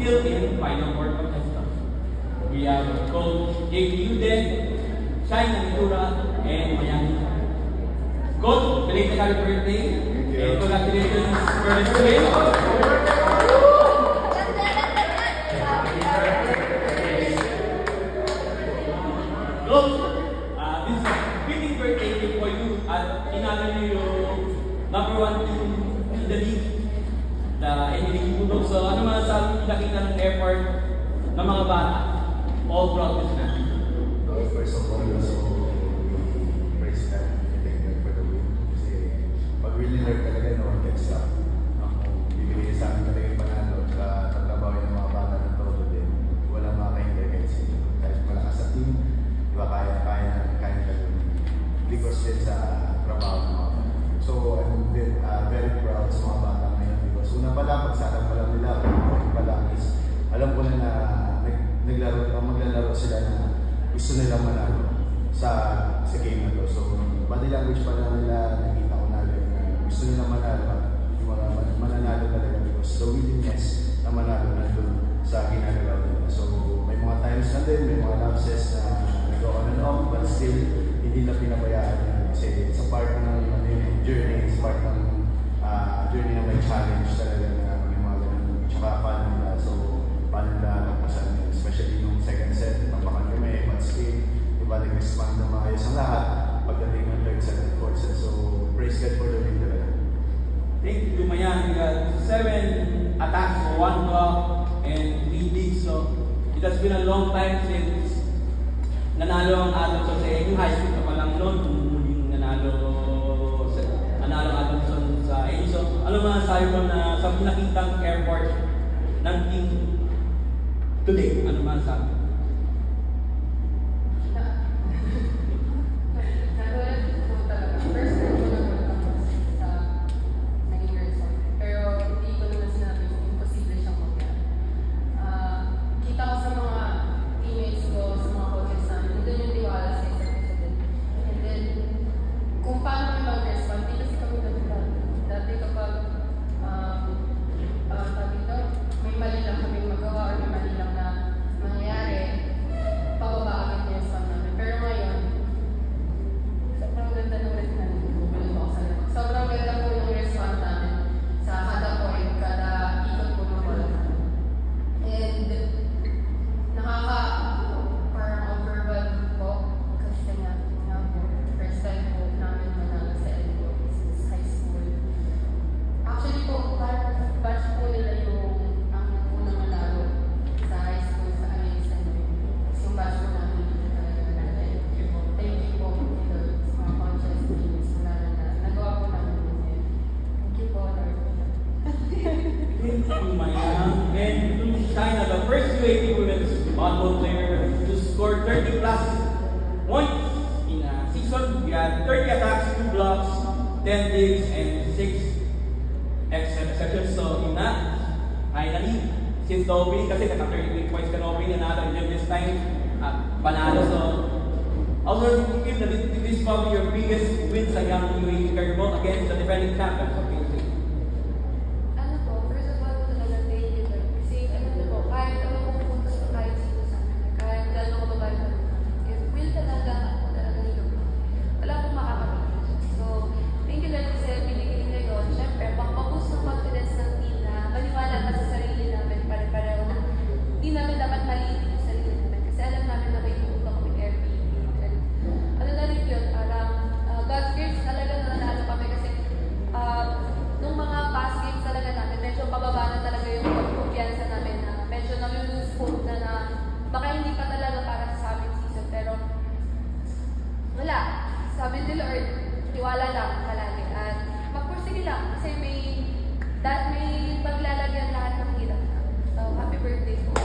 Still in final four contestants. We have Coach JP Uden, China Mitura, and Mayani. Coach, belated happy birthday, and congratulations for the win. Coach, this is a fitting birthday for you at pinalo niyo yung #1 team in the league. So, ano masasabi nakita ng effort ng mga bata? All proud na. First of all, praise God and thank God for the win. Kasi pag winner talaga, no one gets stuck. Bibigay sa amin talaga yung panalo at tatrabaho yung mga bata ng todo din. Walang makakahinga kahit sino. Kahit malakas sa team, diba kaya gawin. Because din sa trabaho ng mga bata. So, I'm very proud sa mga bata ngayon. Because una pa lang, pagsarap pa lang nila, alam ko na maglalaro sila na gusto nilang manalo sa game na to. So, body language pa lang nila, nakita ko na gusto nilang manalo at mananalo talaga because the willingness na manalo nandun sa ginagawa nila. So, may mga times na din, may mga lapses na nag-on and off, but still, hindi na pinabayaan nila kasi it's a part ng journey, it's part ng journey na may challenge talaga na may mga ganun. Tsaka paano nila, so paano nila nagpasan, especially yung second set, napakan kami, but still, diba, nag-respond na maayos ang lahat pagdating ng third set and fourth set. So, praise God for the win talaga. Thank you, Mayan. We got 7 attacks for 1 block and 3 digs. So, it has been a long time since nanalo ang Adamson sa yung high school na palang noon, muling nanalo Adamson sa AIM. So, ano masasabi mo na sa pinakitang airport ng team today? Ano masasabi? And to China, the first UAP women's volleyball player to score 30 plus points in a season. We had 30 attacks, 2 blocks, 10 digs, and 6 exceptions. So in that, finally, since the opening, kasi naka-38 points ka na opening, nanalo din this time, panalo. So, also, you feel that this is probably your biggest win sa young UAP career mo against the defending champions of PNC. Sabi ni Lord, tiwala lang palagi at magpursige lang kasi may paglalagyan lahat ng hirap. So, happy birthday po.